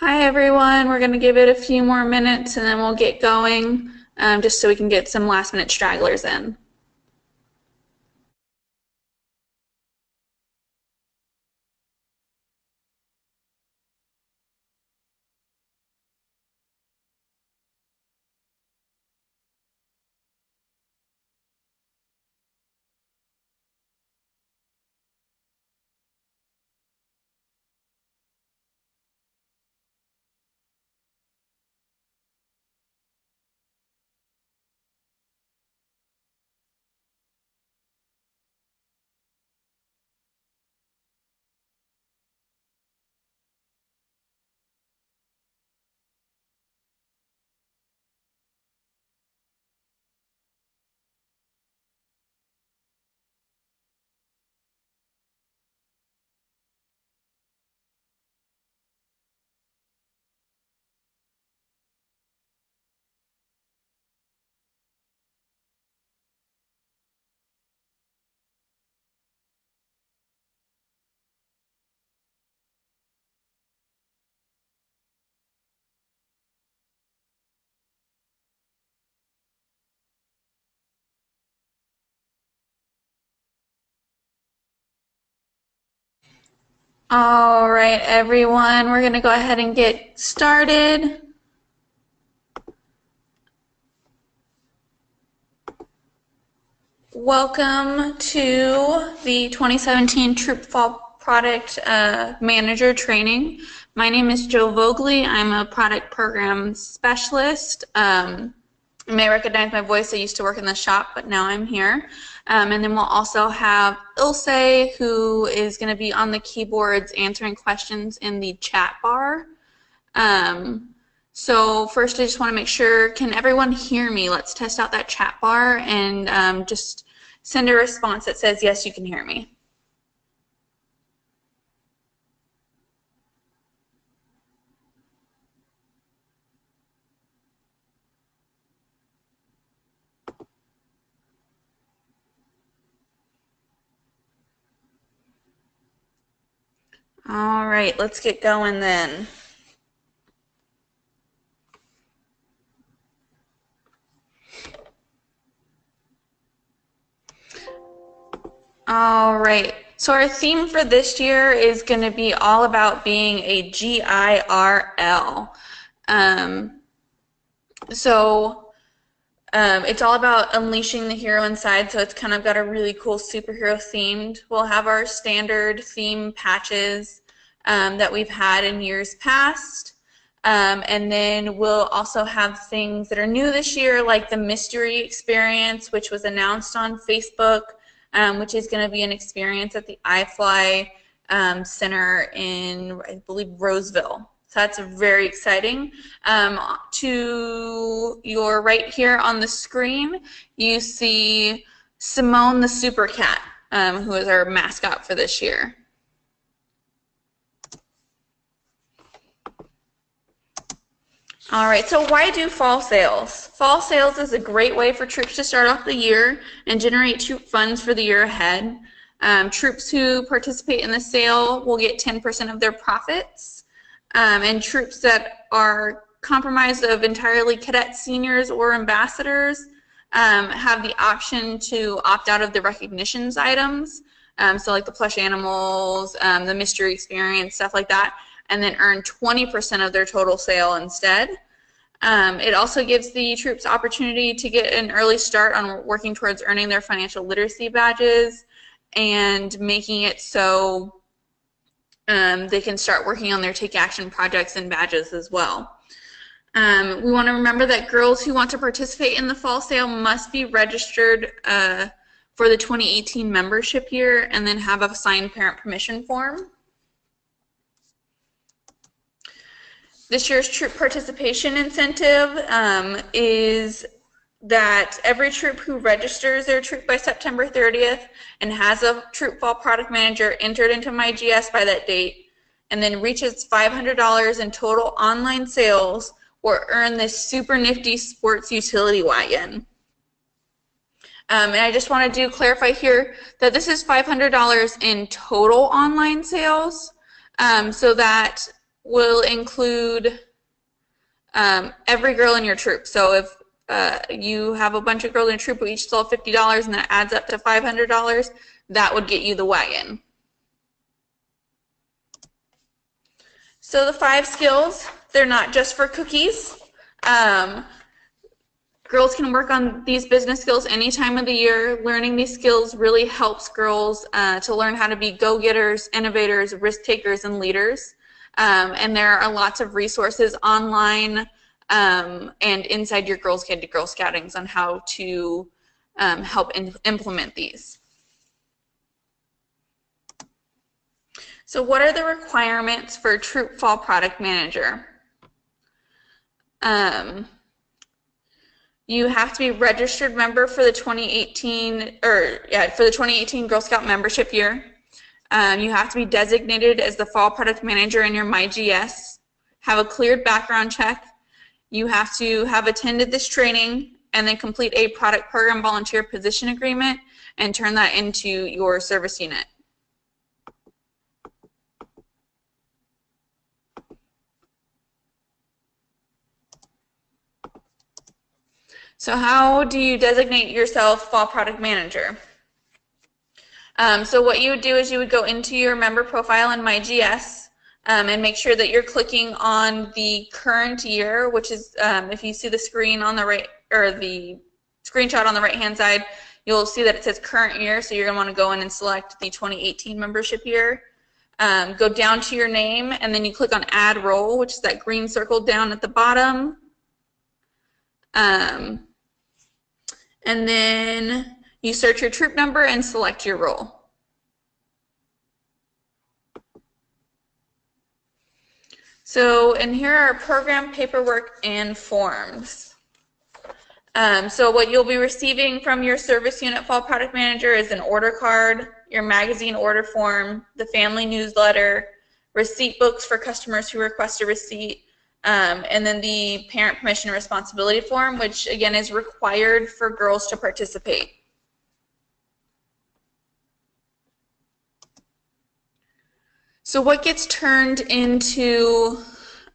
Hi everyone, we're going to give it a few more minutes and then we'll get going just so we can get some last minute stragglers in. All right everyone, we're going to go ahead and get started. Welcome to the 2017 Troop Fall Product Manager Training. My name is Jo Vogley. I'm a product program specialist. You may recognize my voice. I used to work in the shop, but now I'm here. And then we'll also have Ilse, who is going to be on the keyboards answering questions in the chat bar. So first I just want to make sure, can everyone hear me? Let's test out that chat bar and just send a response that says, yes, you can hear me. All right, let's get going then. All right, so our theme for this year is going to be all about being a GIRL. It's all about unleashing the hero inside, so it's kind of got a really cool superhero themed. We'll have our standard theme patches that we've had in years past. And then we'll also have things that are new this year, like the mystery experience, which was announced on Facebook, which is going to be an experience at the iFly Center in, I believe, Roseville. So that's very exciting. To your right here on the screen, you see Simone the Super Cat, who is our mascot for this year. All right, so why do fall sales? Fall sales is a great way for troops to start off the year and generate troop funds for the year ahead. Troops who participate in the sale will get 10% of their profits. And troops that are comprised of entirely cadet seniors or ambassadors have the option to opt out of the recognitions items, so like the plush animals, the mystery experience, stuff like that, and then earn 20% of their total sale instead. It also gives the troops opportunity to get an early start on working towards earning their financial literacy badges and making it so they can start working on their take action projects and badges as well. We want to remember that girls who want to participate in the fall sale must be registered for the 2018 membership year and then have a signed parent permission form. This year's troop participation incentive is that every troop who registers their troop by September 30th and has a troop fall product manager entered into MyGS by that date and then reaches $500 in total online sales will earn this super nifty sports utility wagon. And I just want to clarify here that this is $500 in total online sales, so that will include every girl in your troop. So if you have a bunch of girls in your troop who each stole $50 and that adds up to $500, that would get you the wagon. So the 5 skills, they're not just for cookies. Girls can work on these business skills any time of the year. Learning these skills really helps girls to learn how to be go-getters, innovators, risk-takers, and leaders. And there are lots of resources online and inside your Girls Guide to Girl Scoutings on how to help implement these. So what are the requirements for a troop fall product manager? You have to be a registered member for the 2018 Girl Scout membership year. You have to be designated as the fall product manager in your MyGS, have a cleared background check. You have to have attended this training and then complete a product program volunteer position agreement and turn that into your service unit. So how do you designate yourself fall product manager? So what you would do is you would go into your member profile in MyGS and make sure that you're clicking on the current year, which is if you see the screen on the right, or the screenshot on the right hand side, you'll see that it says current year, so you're going to want to go in and select the 2018 membership year. Go down to your name and then you click on add role, which is that green circle down at the bottom. And then you search your troop number and select your role. So, and here are program paperwork and forms. So what you'll be receiving from your service unit fall product manager is an order card, your magazine order form, the family newsletter, receipt books for customers who request a receipt, and then the parent permission and responsibility form, which again is required for girls to participate. So what gets turned into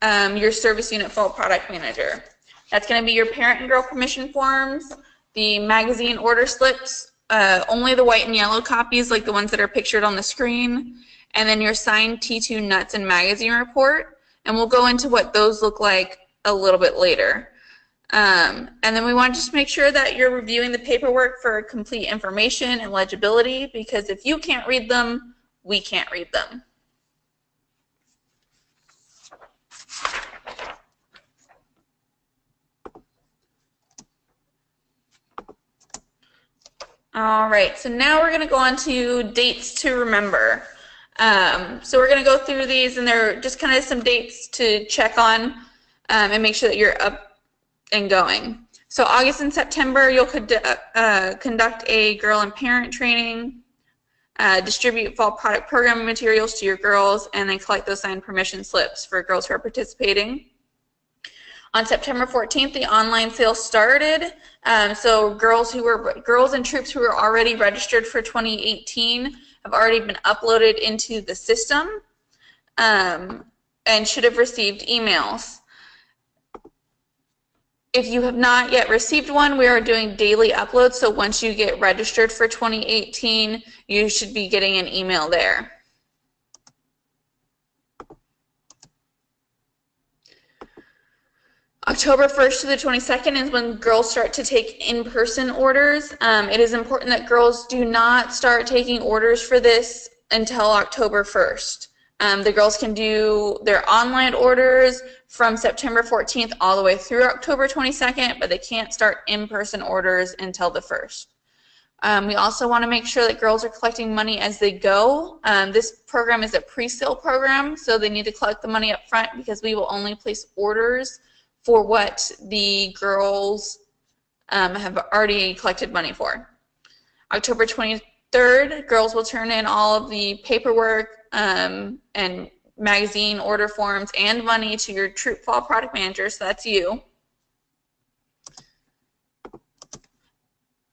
your service unit fall product manager? That's going to be your parent and girl permission forms, the magazine order slips, only the white and yellow copies like the ones that are pictured on the screen, and then your signed T2 nuts and magazine report. And we'll go into what those look like a little bit later. And then we want to just make sure that you're reviewing the paperwork for complete information and legibility, because if you can't read them, we can't read them. All right, so now we're going to go on to dates to remember. So we're going to go through these, and they're just kind of some dates to check on and make sure that you're up and going. So August and September, you'll conduct a girl and parent training, distribute fall product program materials to your girls, and then collect those signed permission slips for girls who are participating. On September 14th, the online sale started. So girls and troops who were already registered for 2018 have already been uploaded into the system and should have received emails. If you have not yet received one, we are doing daily uploads. So once you get registered for 2018, you should be getting an email there. October 1st to the 22nd is when girls start to take in-person orders. It is important that girls do not start taking orders for this until October 1st. The girls can do their online orders from September 14th all the way through October 22nd, but they can't start in-person orders until the 1st. We also want to make sure that girls are collecting money as they go. This program is a pre-sale program, so they need to collect the money up front because we will only place orders for what the girls have already collected money for. October 23rd, girls will turn in all of the paperwork and magazine order forms and money to your troop fall product manager, so that's you.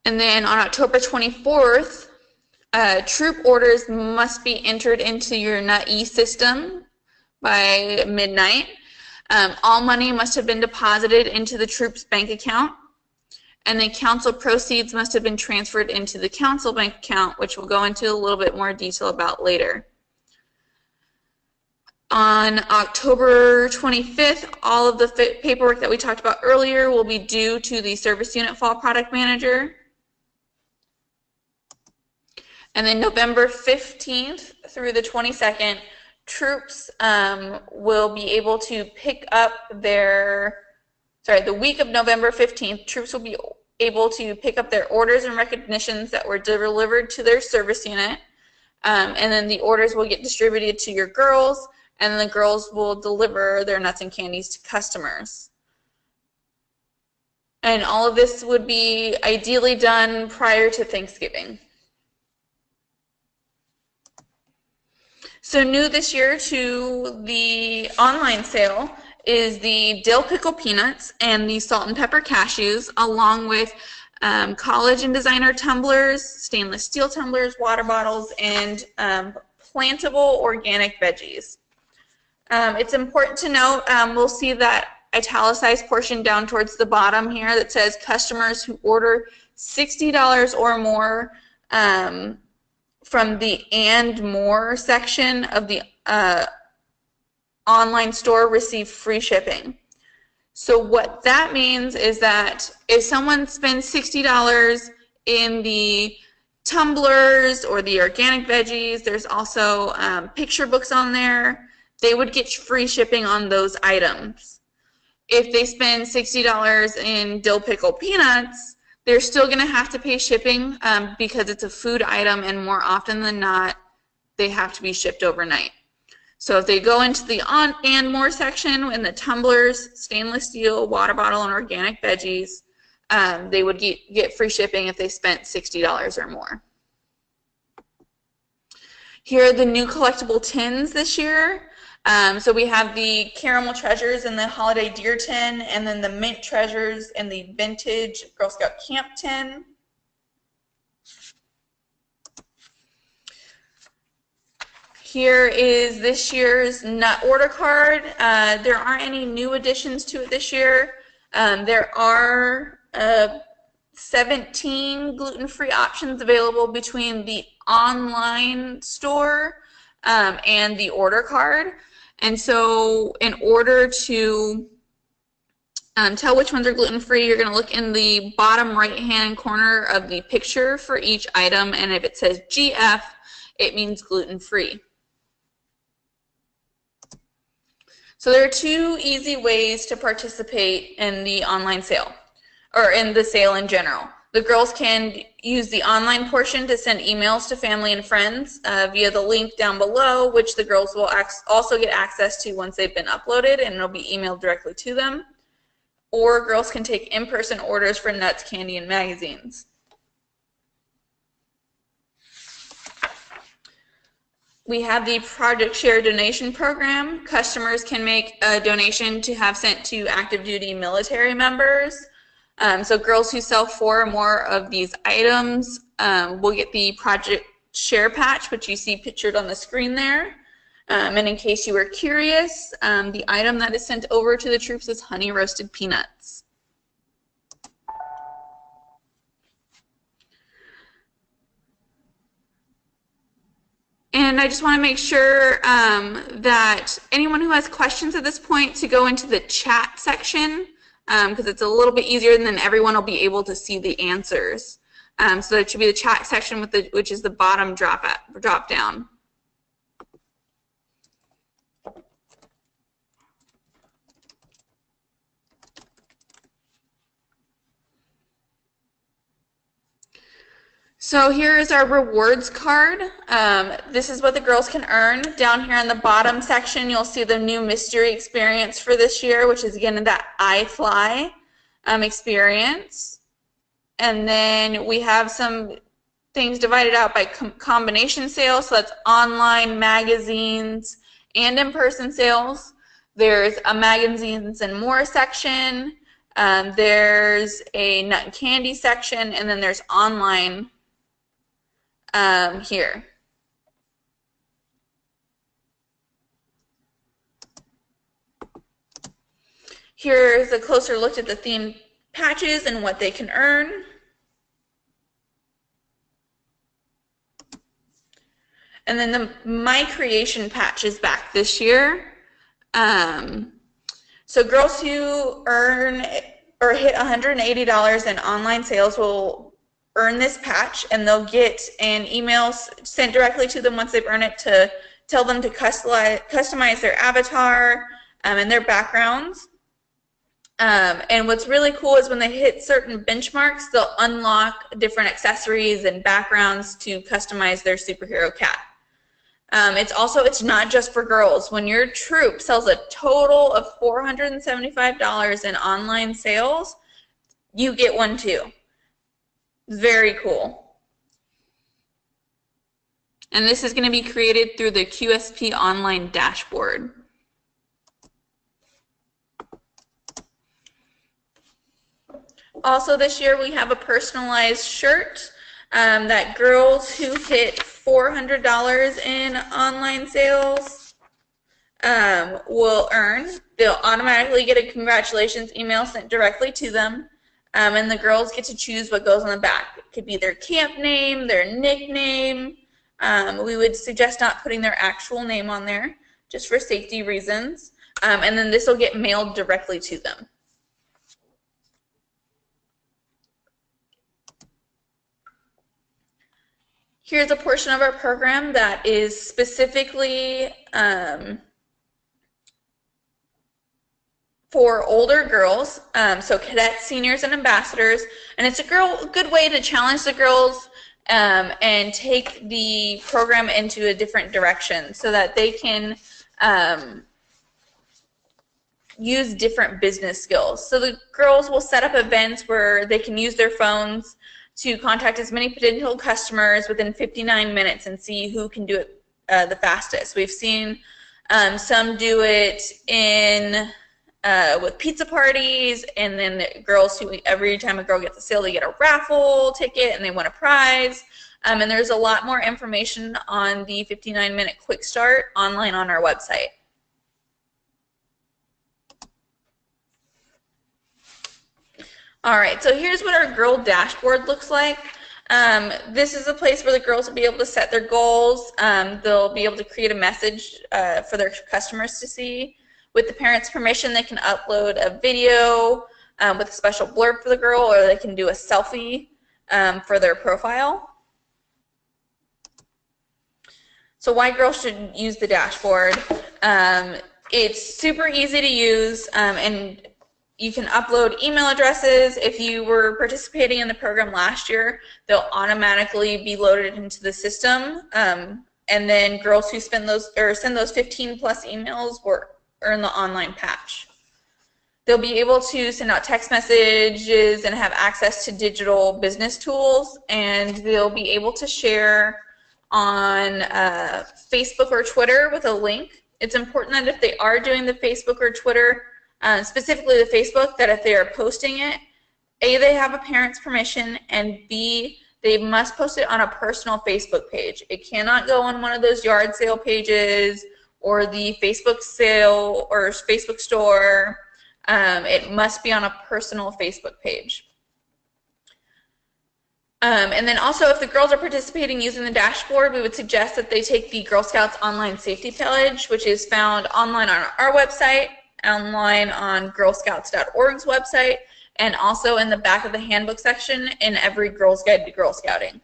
And then on October 24th, troop orders must be entered into your NUT-E system by midnight. All money must have been deposited into the troops' bank account, and then council proceeds must have been transferred into the council bank account, which we'll go into a little bit more detail about later. On October 25th, all of the paperwork that we talked about earlier will be due to the service unit fall product manager. And then November 15th through the 22nd, troops will be able to pick up their, the week of November 15th, troops will be able to pick up their orders and recognitions that were delivered to their service unit. And then the orders will get distributed to your girls, and the girls will deliver their nuts and candies to customers. And all of this would be ideally done prior to Thanksgiving. So new this year to the online sale is the dill pickle peanuts and the salt and pepper cashews, along with college and designer tumblers, stainless steel tumblers, water bottles, and plantable organic veggies. It's important to note, we'll see that italicized portion down towards the bottom here that says customers who order $60 or more from the and more section of the online store receive free shipping. So what that means is that if someone spends $60 in the tumblers or the organic veggies, there's also picture books on there, they would get free shipping on those items. If they spend $60 in dill pickle peanuts, they're still going to have to pay shipping because it's a food item, and more often than not, they have to be shipped overnight. So if they go into the on and more section in the tumblers, stainless steel, water bottle, and organic veggies, they would get free shipping if they spent $60 or more. Here are the new collectible tins this year. So we have the caramel treasures and the holiday deer tin, and then the mint treasures and the vintage Girl Scout camp tin. Here is this year's nut order card. There aren't any new additions to it this year. There are 17 gluten-free options available between the online store and the order card. And so in order to tell which ones are gluten-free, you're going to look in the bottom right-hand corner of the picture for each item, and if it says GF, it means gluten-free. So there are two easy ways to participate in the online sale, or in the sale in general. The girls can use the online portion to send emails to family and friends via the link down below, which the girls will also get access to once they've been uploaded, and it'll be emailed directly to them. Or girls can take in-person orders for nuts, candy, and magazines. We have the Project Share donation program. Customers can make a donation to have sent to active duty military members. So girls who sell 4 or more of these items will get the Project Share patch, which you see pictured on the screen there. And in case you were curious, the item that is sent over to the troops is honey roasted peanuts. And I just want to make sure that anyone who has questions at this point to go into the chat section, because it's a little bit easier, and then everyone will be able to see the answers. So that should be the chat section, which is the bottom drop down. So here is our rewards card. This is what the girls can earn. Down here in the bottom section, you'll see the new mystery experience for this year, which is again that iFly experience. And then we have some things divided out by combination sales. So that's online, magazines, and in-person sales. There's a magazines and more section. There's a nut and candy section, and then there's online here. Here's a closer look at the theme patches and what they can earn. And then the My Creation patch is back this year. So girls who earn or hit $180 in online sales will earn this patch, and they'll get an email sent directly to them once they've earned it to tell them to customize their avatar and their backgrounds. And what's really cool is when they hit certain benchmarks, they'll unlock different accessories and backgrounds to customize their superhero cat. It's not just for girls. When your troop sells a total of $475 in online sales, you get one too. Very cool. And this is going to be created through the QSP online dashboard. Also this year we have a personalized shirt that girls who hit $400 in online sales will earn. They'll automatically get a congratulations email sent directly to them, and the girls get to choose what goes on the back. It could be their camp name, their nickname. We would suggest not putting their actual name on there just for safety reasons, and then this will get mailed directly to them. Here's a portion of our program that is specifically for older girls, so cadets, seniors, and ambassadors, and it's a good way to challenge the girls and take the program into a different direction so that they can use different business skills. So the girls will set up events where they can use their phones to contact as many potential customers within 59 minutes and see who can do it the fastest. We've seen some do it with pizza parties, and then the girls who, every time a girl gets a sale, they get a raffle ticket and they win a prize. And there's a lot more information on the 59-minute quick start online on our website. All right, so here's what our girl dashboard looks like. This is a place where the girls will be able to set their goals. They'll be able to create a message for their customers to see. With the parents' permission, they can upload a video with a special blurb for the girl, or they can do a selfie for their profile. So why girls should use the dashboard? It's super easy to use, and you can upload email addresses. If you were participating in the program last year, they'll automatically be loaded into the system. And then girls who send those 15 plus emails will earn the online patch. They'll be able to send out text messages and have access to digital business tools, and they'll be able to share on Facebook or Twitter with a link. It's important that if they are doing the Facebook or Twitter, specifically the Facebook, that if they are posting it, A, they have a parent's permission, and B, they must post it on a personal Facebook page. It cannot go on one of those yard sale pages or the Facebook sale or Facebook store. It must be on a personal Facebook page. And then also, if the girls are participating using the dashboard, we would suggest that they take the Girl Scouts online safety pillage, which is found online on our website, online on girlscouts.org's website, and also in the back of the handbook section in every Girl's Guide to Girl Scouting.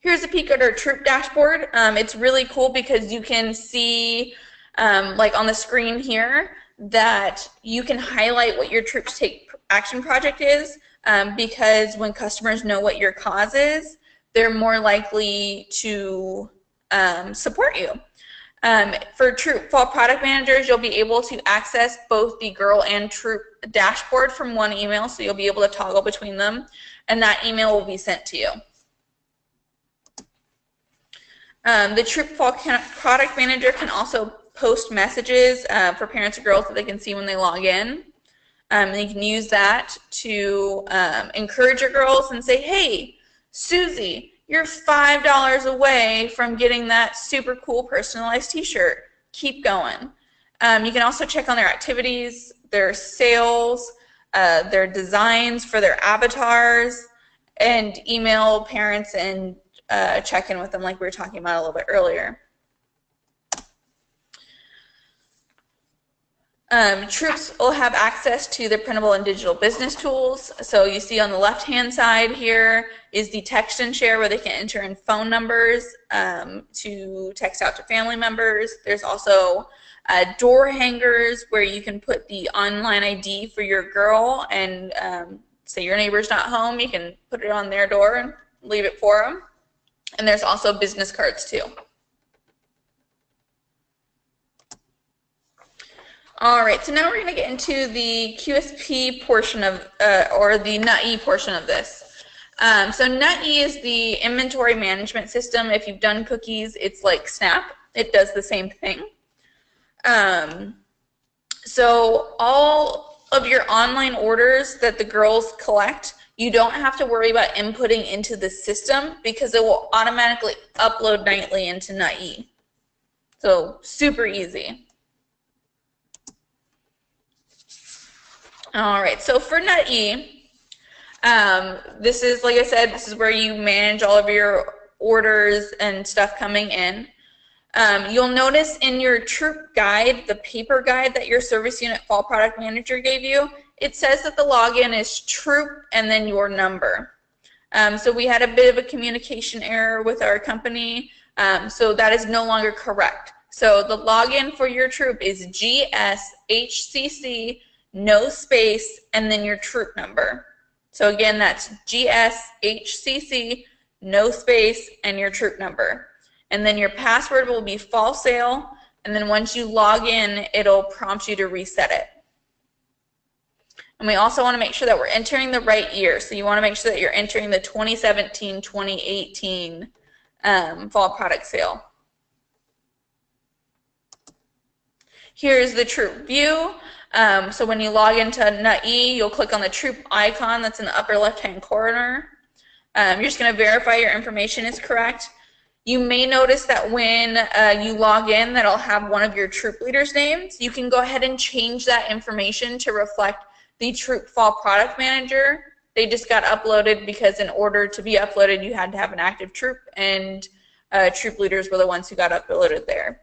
Here's a peek at our troop dashboard. It's really cool because you can see, like on the screen here, that you can highlight what your Troops Take Action project is, because when customers know what your cause is, they're more likely to support you. For Troop Fall Product Managers, you'll be able to access both the girl and troop dashboard from one email, so you'll be able to toggle between them, and that email will be sent to you. The Troop Fall Product Manager can also post messages for parents or girls that they can see when they log in. And you can use that to encourage your girls and say, hey, Susie, you're $5 away from getting that super cool personalized t-shirt. Keep going. You can also check on their activities, their sales, their designs for their avatars, and email parents and check in with them like we were talking about a little bit earlier. Troops will have access to the printable and digital business tools. So you see on the left-hand side here is the text and share where they can enter in phone numbers to text out to family members. There's also door hangers where you can put the online ID for your girl and say your neighbor's not home, you can put it on their door and leave it for them. And there's also business cards too. All right, so now we're going to get into the QSP portion of, or the NUTE portion of this. So NUTE is the inventory management system. If you've done cookies, it's like Snap. It does the same thing. So all of your online orders that the girls collect, you don't have to worry about inputting into the system because it will automatically upload nightly into NUTE. So super easy. All right, so for NUTE, this is, like I said, this is where you manage all of your orders and stuff coming in. You'll notice in your troop guide, the paper guide that your service unit fall product manager gave you, it says that the login is troop and then your number. So we had a bit of a communication error with our company, so that is no longer correct. So the login for your troop is GSHCC, no space, and then your troop number. So again, that's GSHCC, no space, and your troop number. And then your password will be fall sale, and then once you log in, it'll prompt you to reset it. And we also want to make sure that we're entering the right year. So you want to make sure that you're entering the 2017-2018 fall product sale. Here's the troop view. So when you log into NUTE, you'll click on the troop icon that's in the upper left-hand corner. You're just going to verify your information is correct. You may notice that when you log in, that it'll have one of your troop leaders' names. You can go ahead and change that information to reflect the troop fall product manager. They just got uploaded because in order to be uploaded, you had to have an active troop, and troop leaders were the ones who got uploaded there.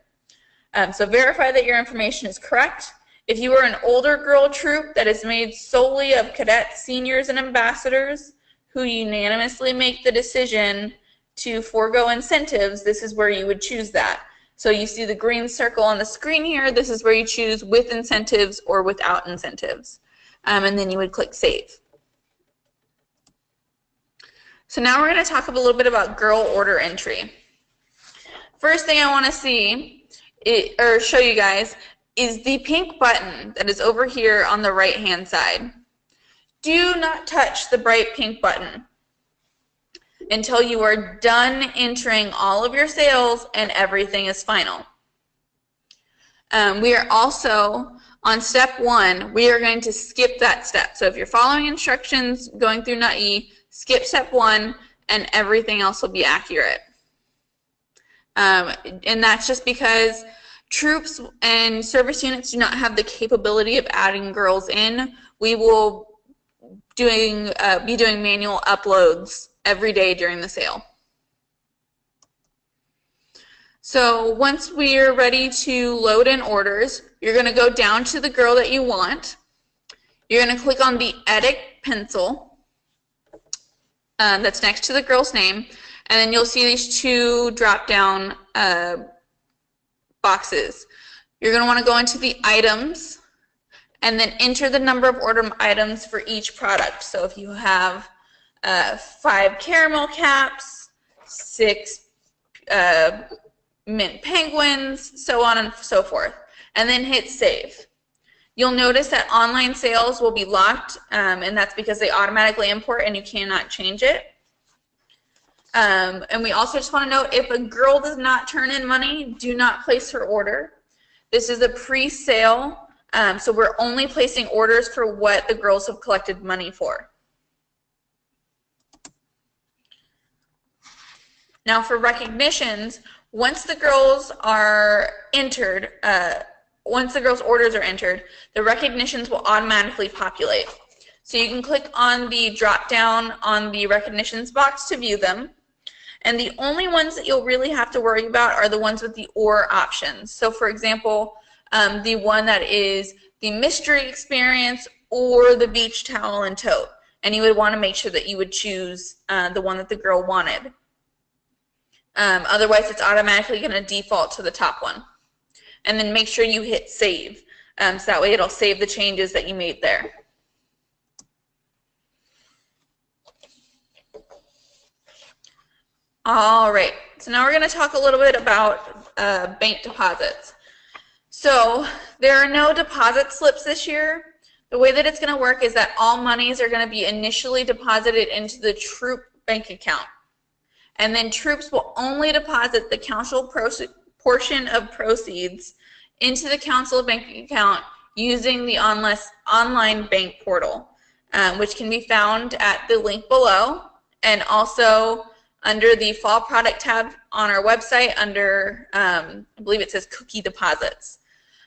So verify that your information is correct. If you are an older girl troop that is made solely of cadets, seniors, and ambassadors who unanimously make the decision to forego incentives, this is where you would choose that. So you see the green circle on the screen here. This is where you choose with incentives or without incentives. And then you would click Save. So now we're going to talk a little bit about girl order entry. First thing I want to see, or show you guys, is the pink button that is over here on the right-hand side. Do not touch the bright pink button until you are done entering all of your sales and everything is final. We are also on step 1, we are going to skip that step. So if you're following instructions going through NUTE, skip step 1 and everything else will be accurate. And that's just because troops and service units do not have the capability of adding girls in. We will be doing manual uploads every day during the sale. So once we are ready to load in orders, you're going to go down to the girl that you want. You're going to click on the edit pencil that's next to the girl's name, and then you'll see these two drop-down boxes. You're going to want to go into the items and then enter the number of order items for each product. So if you have 5 caramel caps, 6 mint penguins, so on and so forth, and then hit save. You'll notice that online sales will be locked, and that's because they automatically import and you cannot change it. And we also just want to note, if a girl does not turn in money, do not place her order. This is a pre-sale, so we're only placing orders for what the girls have collected money for. Now for recognitions, once the girls are entered, once the girls' orders are entered, the recognitions will automatically populate. So you can click on the drop down on the recognitions box to view them. And the only ones that you'll really have to worry about are the ones with the or options. So for example, the one that is the mystery experience or the beach towel and tote. And you would want to make sure that you would choose the one that the girl wanted. Otherwise, it's automatically going to default to the top one. And then make sure you hit save. So that way it'll save the changes that you made there. All right, so now we're going to talk a little bit about bank deposits. So there are no deposit slips this year. The way that it's going to work is that all monies are going to be initially deposited into the troop bank account. And then troops will only deposit the council portion of proceeds into the council bank account using the online bank portal, which can be found at the link below, and also under the fall product tab on our website under, I believe it says cookie deposits.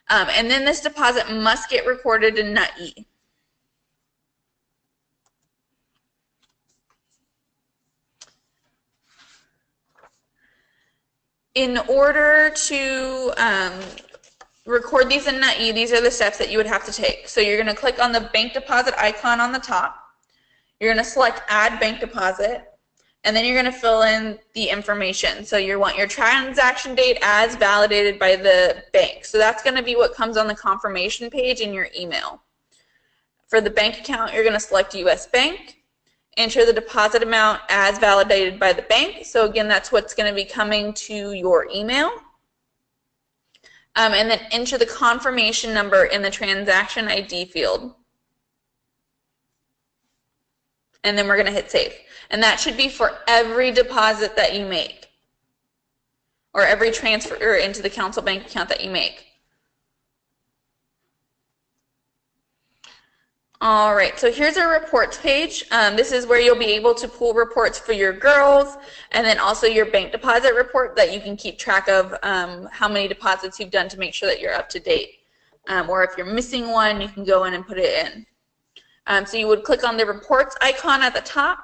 And then this deposit must get recorded in NUT-E. In order to record these in NUT-E, these are the steps that you would have to take. So you're going to click on the bank deposit icon on the top. You're going to select add bank deposit. And then you're going to fill in the information. So you want your transaction date as validated by the bank. So that's going to be what comes on the confirmation page in your email. For the bank account, you're going to select US Bank, enter the deposit amount as validated by the bank. So again, that's what's going to be coming to your email. And then enter the confirmation number in the transaction ID field. And then we're going to hit save. And that should be for every deposit that you make, or every transfer into the council bank account that you make. All right, so here's our reports page. This is where you'll be able to pull reports for your girls, and then also your bank deposit report that you can keep track of how many deposits you've done to make sure that you're up to date. Or if you're missing one, you can go in and put it in. So you would click on the reports icon at the top.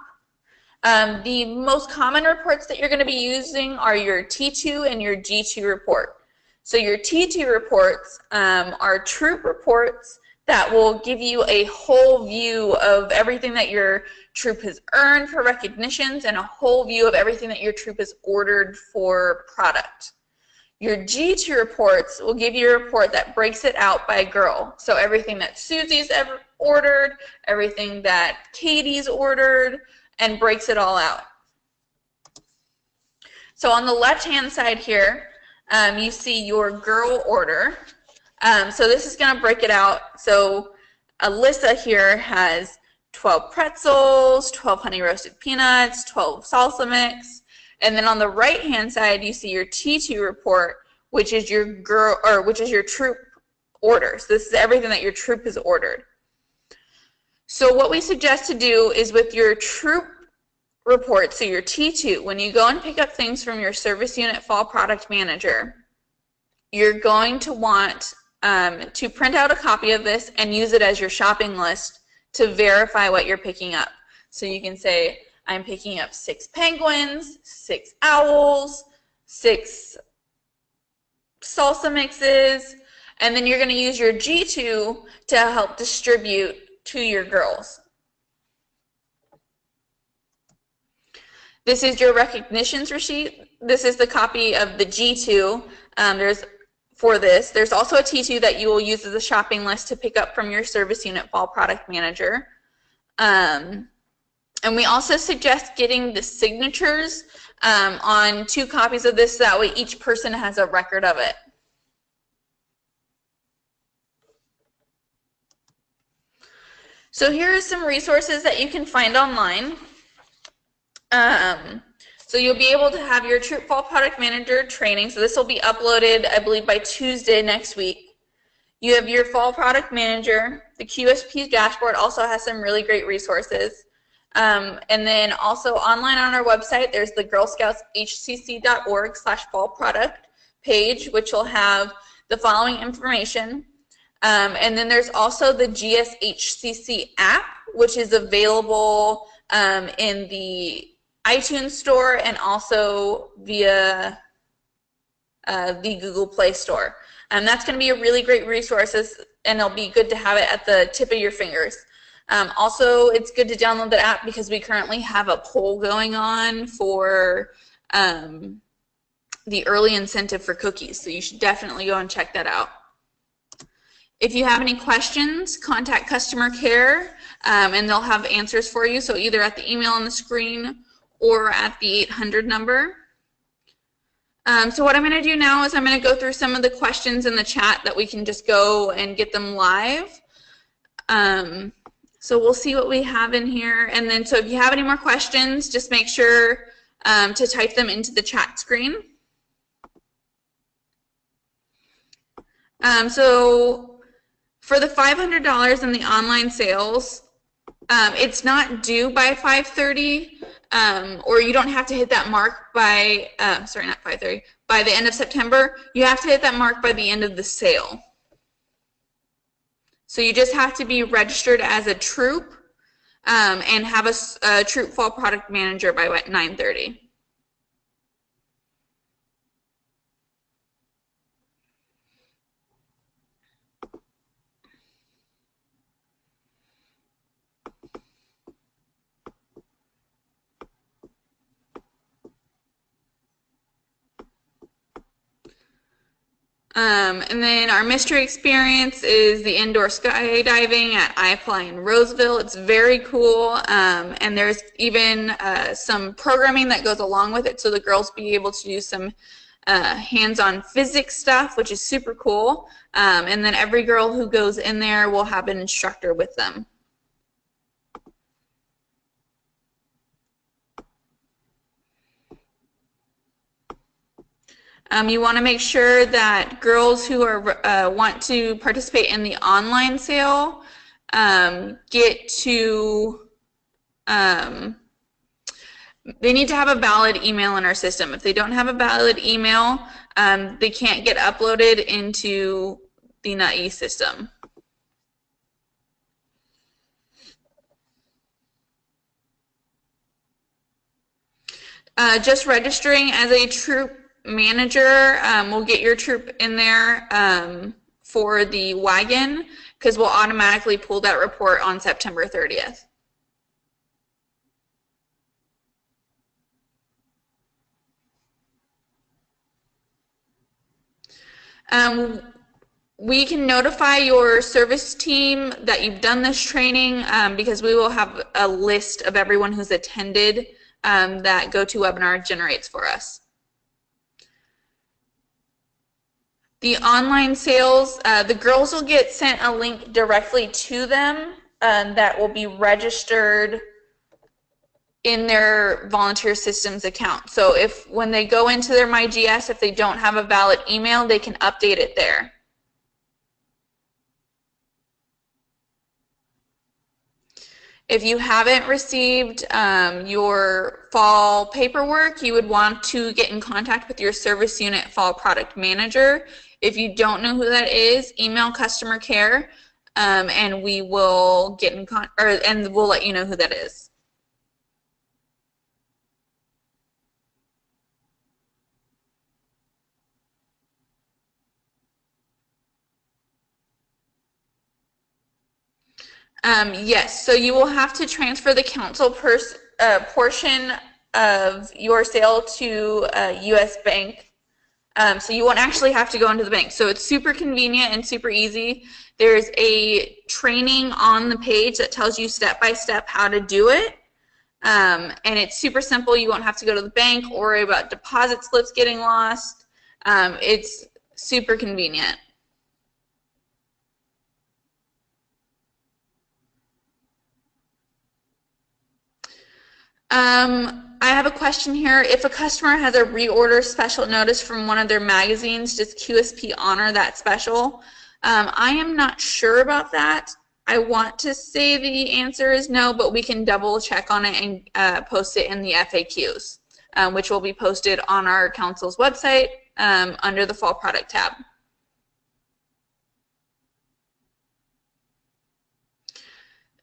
The most common reports that you're going to be using are your T2 and your G2 report. So your T2 reports are troop reports that will give you a whole view of everything that your troop has earned for recognitions and a whole view of everything that your troop has ordered for product. Your G2 reports will give you a report that breaks it out by girl. So everything that Susie's ever ordered, everything that Katie's ordered, and breaks it all out. So on the left-hand side here, you see your girl order. So this is going to break it out. So Alyssa here has 12 pretzels, 12 honey roasted peanuts, 12 salsa mix. And then on the right-hand side, you see your T2 report, which is your troop order. So this is everything that your troop has ordered. So what we suggest to do is with your troop report, so your T2, when you go and pick up things from your service unit fall product manager, you're going to want to print out a copy of this and use it as your shopping list to verify what you're picking up. So you can say, I'm picking up 6 penguins, 6 owls, 6 salsa mixes, and then you're going to use your G2 to help distribute to your girls. This is your recognitions receipt. This is the copy of the G2. There's also a T2 that you will use as a shopping list to pick up from your service unit fall product manager. And we also suggest getting the signatures on 2 copies of this, so that way each person has a record of it. So here are some resources that you can find online. So you'll be able to have your Troop Fall Product Manager training. So this will be uploaded, I believe, by Tuesday next week. You have your Fall Product Manager. The QSP dashboard also has some really great resources. And then also online on our website, there's the girlscoutshcc.org/fall product page, which will have the following information. And then there's also the GSHCC app, which is available in the iTunes Store and also via the Google Play Store. That's going to be a really great resource, and it'll be good to have it at the tip of your fingers. Also, it's good to download the app because we currently have a poll going on for the early incentive for cookies, so you should definitely go and check that out. If you have any questions, contact customer care, and they'll have answers for you, so either at the email on the screen or at the 800 number. So what I'm going to do now is I'm going to go through some of the questions in the chat that we can just go and get them live. So we'll see what we have in here. And then so if you have any more questions, just make sure to type them into the chat screen. So for the $500 in the online sales, it's not due by 5:30. Or you don't have to hit that mark by, sorry, not 5:30, by the end of September. You have to hit that mark by the end of the sale. So you just have to be registered as a troop and have a troop fall product manager by 9:30. And then our mystery experience is the indoor skydiving at iApply in Roseville. It's very cool, and there's even some programming that goes along with it, so the girls be able to do some hands-on physics stuff, which is super cool. And then every girl who goes in there will have an instructor with them. You want to make sure that girls who are want to participate in the online sale get to, they need to have a valid email in our system. If they don't have a valid email, they can't get uploaded into the NUTE system. Just registering as a troop manager will get your troop in there for the wagon, because we'll automatically pull that report on September 30th. We can notify your service team that you've done this training because we will have a list of everyone who's attended that GoToWebinar generates for us. The online sales, the girls will get sent a link directly to them that will be registered in their volunteer systems account. So if when they go into their MyGS, if they don't have a valid email, they can update it there. If you haven't received your fall paperwork, you would want to get in contact with your service unit fall product manager. If you don't know who that is, email customer care, and we will get in and we'll let you know who that is. Yes, so you will have to transfer the council portion of your sale to a U.S. bank. So you won't actually have to go into the bank. So it's super convenient and super easy. There's a training on the page that tells you step by step how to do it. And it's super simple. You won't have to go to the bank or worry about deposit slips getting lost. It's super convenient. I have a question here. If a customer has a reorder special notice from one of their magazines, does QSP honor that special? I am not sure about that. I want to say the answer is no, but we can double check on it and post it in the FAQs, which will be posted on our council's website under the fall product tab.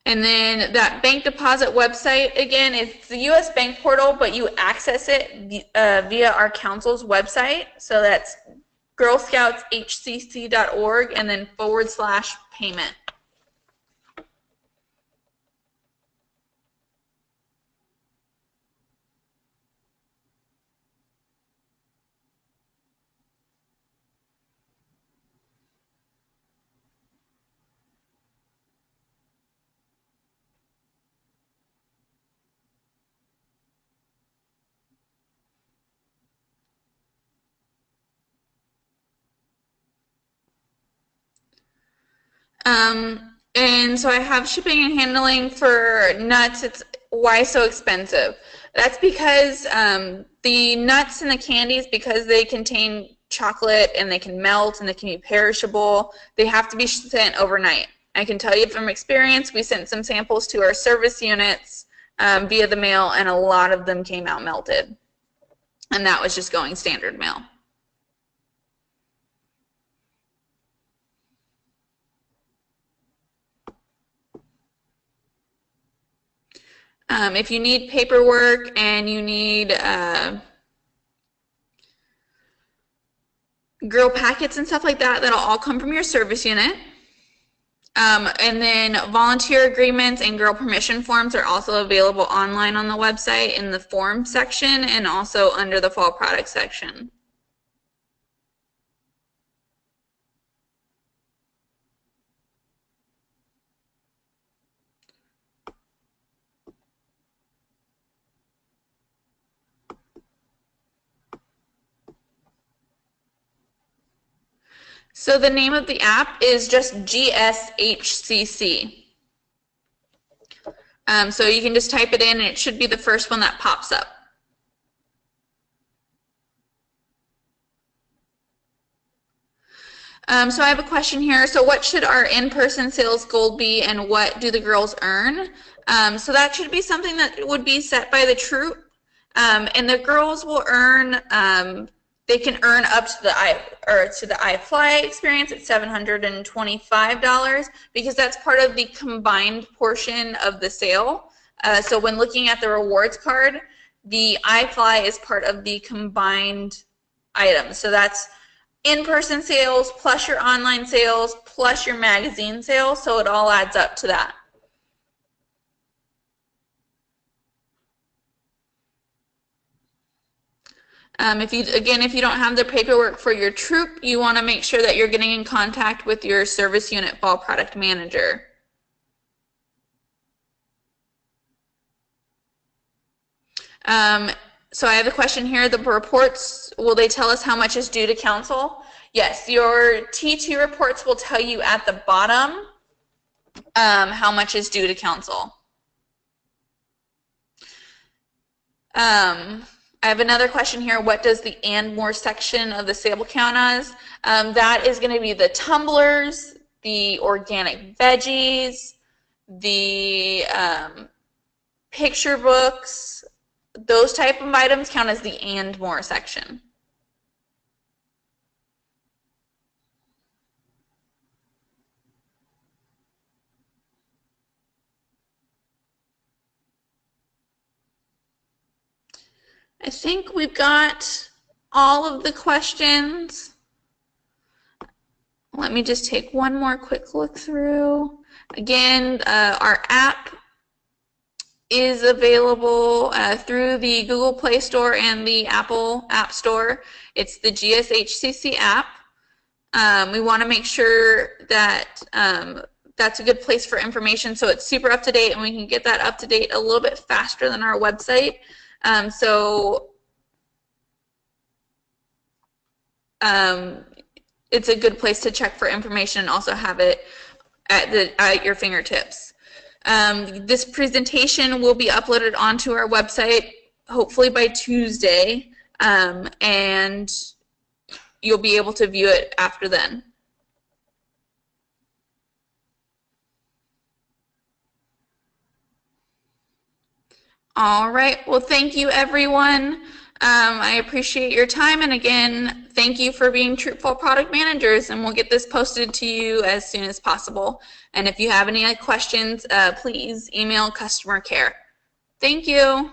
And then that bank deposit website, again, it's the U.S. bank portal, but you access it via our council's website. So that's girlscoutshcc.org and then /payment. And so I have shipping and handling for nuts. It's why so expensive? That's because the nuts and the candies, because they contain chocolate and they can melt and they can be perishable, they have to be sent overnight. I can tell you from experience, we sent some samples to our service units via the mail, and a lot of them came out melted. And that was just going standard mail. If you need paperwork and you need girl packets and stuff like that, that'll all come from your service unit. And then volunteer agreements and girl permission forms are also available online on the website in the form section and also under the fall product section. So the name of the app is just GSHCC. So you can just type it in and it should be the first one that pops up. So I have a question here. So what should our in-person sales goal be and what do the girls earn? So that should be something that would be set by the troop. And the girls will earn, they can earn up to the iFly experience at $725 because that's part of the combined portion of the sale. So when looking at the rewards card, the iFly is part of the combined items. So that's in-person sales plus your online sales plus your magazine sales. So it all adds up to that. If you don't have the paperwork for your troop, you want to make sure that you're getting in contact with your service unit fall product manager. So I have a question here. The reports, will they tell us how much is due to council? Yes, your T2 reports will tell you at the bottom how much is due to council. I have another question here. What does the and more section of the sale count as? That is going to be the tumblers, the organic veggies, the picture books, those type of items count as the and more section. I think we've got all of the questions. Let me just take one more quick look through. Again, our app is available through the Google Play Store and the Apple App Store. It's the GSHCC app. We want to make sure that that's a good place for information, so it's super up to date, and we can get that up to date a little bit faster than our website. It's a good place to check for information and also have it at your fingertips. This presentation will be uploaded onto our website hopefully by Tuesday, and you'll be able to view it after then. All right, well, thank you, everyone. I appreciate your time, and again, thank you for being Troopful product managers, and we'll get this posted to you as soon as possible. And if you have any questions, please email customer care. Thank you.